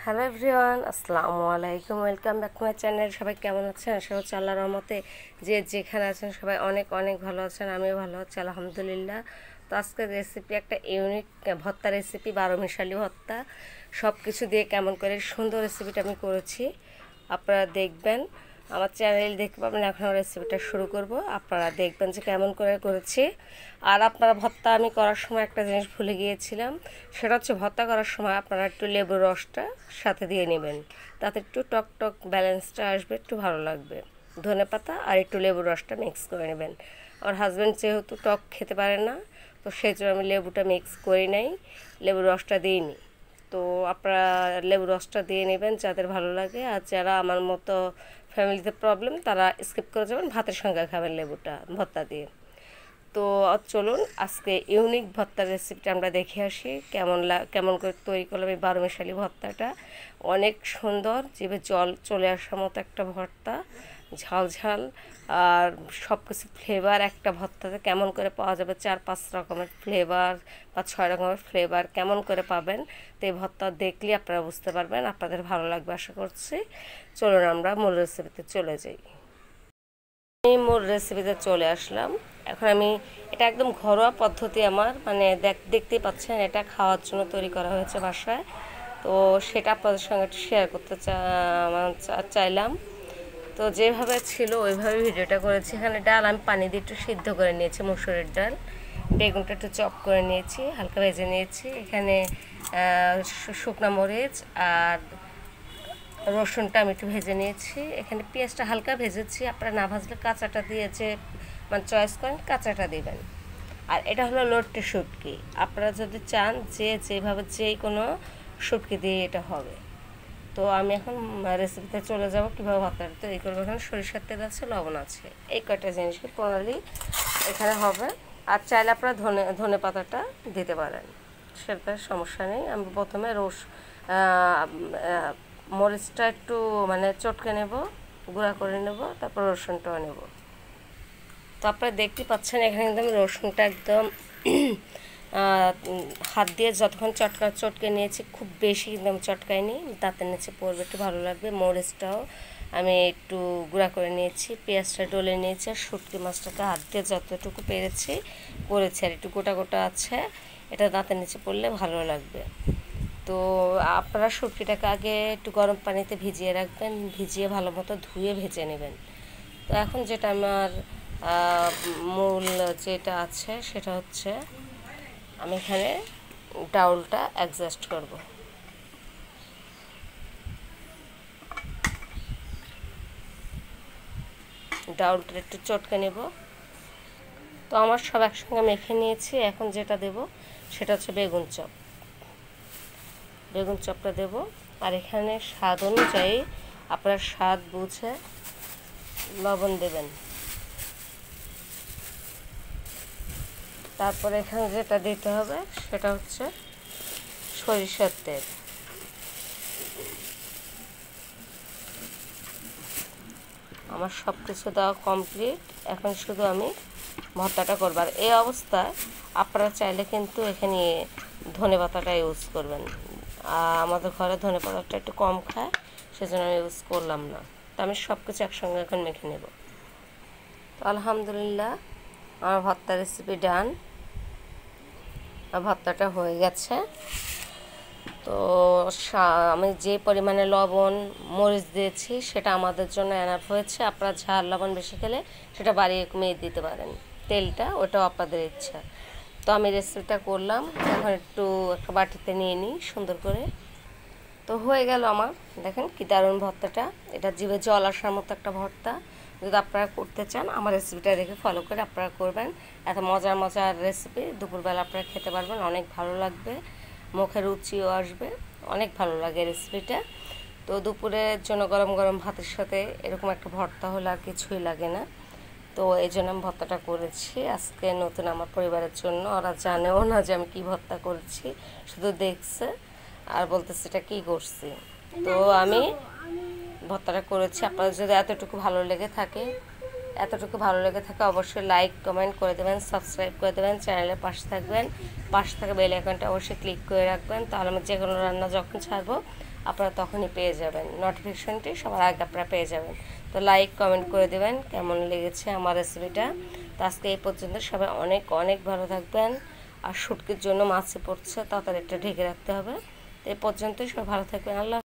Hello everyone, আসসালামু আলাইকুম। Welcome back to my channel. সবাই কেমন আছেন? আশা করছি আল্লাহর রহমতে যে যেখানে আছেন সবাই অনেক অনেক ভালো আছেন। আমিও ভালো আছি আলহামদুলিল্লাহ। তো আজকের রেসিপি একটা ইউনিক ভর্তা রেসিপি, 12 মিশালি ভর্তা। সব কিছু দিয়ে কেমন করে সুন্দর রেসিপিটা আমি করেছি, আপনারা দেখবেন। আমার চ্যানেল দেখতে পাবেন। এখন রেসিপিটা শুরু করব, আপনারা দেখবেন যে কেমন করে করেছি। আর আপনারা ভর্তা আমি করার সময় একটা জিনিস ভুলে গিয়েছিলাম, সেটা হচ্ছে ভর্তা করার সময় আপনারা একটু লেবুর রসটা সাথে দিয়ে নেবেন, তাতে একটু টক টক ব্যালেন্সটা আসবে, একটু ভালো লাগবে। ধনেপাতা আর একটু লেবুর রসটা মিক্স করে নেবেন। আমার হাজব্যান্ড যেহেতু টক খেতে পারে না, তো সেই জন্য আমি লেবুটা মিক্স করি নাই, লেবুর রসটা দিইনি। তো আপনারা লেবু রসটা দিয়ে নেবেন যাদের ভালো লাগে। আর যারা আমার মতো ফ্যামিলিতে প্রবলেম, তারা স্কিপ করে যাবেন, ভাতের সঙ্গে খাবেন লেবুটা ভর্তা দিয়ে। তো চলুন আজকে ইউনিক ভর্তার রেসিপিটা আমরা দেখে আসি, কেমন করে তৈরি করলাম এই 12 মিশালি ভর্তাটা। অনেক সুন্দর, জিভে জল চলে আসার মতো একটা ভর্তা, ঝাল ঝাল আর সব কিছু ফ্লেভার একটা ভর্তাতে কেমন করে পাওয়া যাবে, 4-5 রকমের ফ্লেভার বা 6 রকমের ফ্লেভার কেমন করে পাবেন। তো এই ভর্তা দেখলে আপনারা বুঝতে পারবেন, আপনাদের ভালো লাগবে আশা করছি। চলুন আমরা মূল রেসিপিতে চলে যাই। আমি মূল রেসিপিতে চলে আসলাম। এখন আমি এটা একদম ঘরোয়া পদ্ধতি আমার, মানে দেখতেই পাচ্ছেন এটা খাওয়ার জন্য তৈরি করা হয়েছে বাসায়। তো সেটা আপনাদের সঙ্গে একটু শেয়ার করতে চাইলাম। তো যেভাবে ছিল ওইভাবে ভিডিওটা করেছি। এখানে ডাল আমি পানি দিয়ে একটু সিদ্ধ করে নিয়েছি, মুসুরের ডাল। বেগুনটা একটু চপ করে নিয়েছি, হালকা ভেজে নিয়েছি। এখানে শুকনো মরিচ আর রসুনটা আমি একটু ভেজে নিয়েছি। এখানে পেঁয়াজটা হালকা ভেজেছি, আপনারা না ভাজলে কাঁচাটা দিয়ে যে মানে চয়েস করেন কাঁচাটা দিবেন। আর এটা হলো লট্টে শুটকি, আপনারা যদি চান যে যেভাবে কোনো শুটকি দিয়ে এটা হবে। তো আমি এখন রেসিপিতে চলে যাব কীভাবে ভর্তাটা তৈরি করবো। এখানে সরিষার তেল আছে, লবণ আছে, এই কয়টা জিনিসের প্রণালী এখানে হবে। আর চাইলে আপনারা ধনে পাতাটা দিতে পারেন, সেটার সমস্যা নেই। আমি প্রথমে মরিচটা একটু মানে চটকে নেব, গুঁড়া করে নেব, তারপর রসুনটাও নেব। তো আপনারা দেখতে পাচ্ছেন এখানে কিন্তু আমি রসুনটা একদম হাত দিয়ে যতক্ষণ চটকে নিয়েছি, খুব বেশি কিন্তু আমি চটকাইনি, দাঁতের নিচে পড়বে, একটু ভালো লাগবে। মরিচটাও আমি একটু গুঁড়া করে নিয়েছি, পেঁয়াজটা ডলে নিয়েছি, আর শুটকি মাছটাকে হাত দিয়ে যতটুকু পেরেছি করেছি। আর একটু গোটা গোটা আছে, এটা দাঁতের নিচে পড়লে ভালো লাগবে। তো আপনারা শুটকিটাকে আগে একটু গরম পানিতে ভিজিয়ে রাখবেন, ভিজিয়ে ভালো মতো ধুয়ে ভেজে নেবেন। তো এখন যেটা আমার মূল যেটা আছে সেটা হচ্ছে আমি এখানে ডাউলটা অ্যাডজাস্ট করব। ডাউলটা একটু চটকে নেব। তো আমার সব একসঙ্গে মেখে নিয়েছি। এখন যেটা দেব সেটা হচ্ছে বেগুন চপটা দেব। আর এখানে স্বাদ অনুযায়ী আপনার স্বাদ বুঝে লবণ দেবেন। তারপরে এখানে যেটা দিতে হবে সেটা হচ্ছে সরিষার তেল। আমার সব কিছু দেওয়া কমপ্লিট। এখন শুধু আমি ভর্তাটা করব। আর এই অবস্থায় আপনারা চাইলে কিন্তু এখানে ধনেপাতাটা ইউজ করবেন। আমাদের ঘরে ধনেপাতাটা একটু কম খায়, সেজন্য আমি ইউজ করলাম না। তো আমি সব কিছু একসঙ্গে এখন মেখে নেব। তো আলহামদুলিল্লাহ আমার ভর্তা রেসিপি ডান, ভর্তাটা হয়ে গেছে। তো আমি যে পরিমাণে লবণ মরিচ দিয়েছি সেটা আমাদের জন্য এনাফ হয়েছে। আপনারা ঝাল লবণ বেশি খেলে সেটা বাড়িয়ে কমিয়ে দিতে পারেন, তেলটা ওটাও আপনাদের ইচ্ছা। তো আমি রেসিপিটা করলাম, এখন একটু একটা বাটিতে নিয়ে নিই সুন্দর করে। তো হয়ে গেল আমার, দেখেন কি দারুণ ভর্তাটা। এটা জিভে জল আসার মতো একটা ভর্তা। যদি আপনারা করতে চান আমার রেসিপিটা দেখে ফলো করে আপনারা করবেন। এত মজার মজার রেসিপি দুপুরবেলা আপনারা খেতে পারবেন, অনেক ভালো লাগবে, মুখে রুচিও আসবে, অনেক ভালো লাগে রেসিপিটা। তো দুপুরের জন্য গরম গরম ভাতের সাথে এরকম একটা ভর্তা হলে আর কিছুই লাগে না। তো এই জন্য আমি ভর্তাটা করেছি আজকে নতুন আমার পরিবারের জন্য। ওরা জানেও না যে আমি কী ভর্তা করেছি, শুধু দেখছে আর বলতেছে এটা কী করছি। তো আমি ভর্তাটা করেছি। আপনাদের যদি এতটুকু ভালো লেগে থাকে অবশ্যই লাইক কমেন্ট করে দেবেন, সাবস্ক্রাইব করে দেবেন, চ্যানেলের পাশে থাকা বেল আইকনটা অবশ্যই ক্লিক করে রাখবেন। তাহলে আমি যে কোনো রান্না যখন ছাড়বো আপনারা তখনই পেয়ে যাবেন, নোটিফিকেশনটি সবার আগে আপনারা পেয়ে যাবেন। তো লাইক কমেন্ট করে দেবেন কেমন লেগেছে আমার রেসিপিটা। তো আজকে এই পর্যন্ত, সবাই অনেক অনেক ভালো থাকবেন। আর শুটকির জন্য মাছে পড়ছে, তাড়াতাড়ি একটা ঢেকে রাখতে হবে। তো এই পর্যন্তই, সবাই ভালো থাকবেন। আল্লাহ।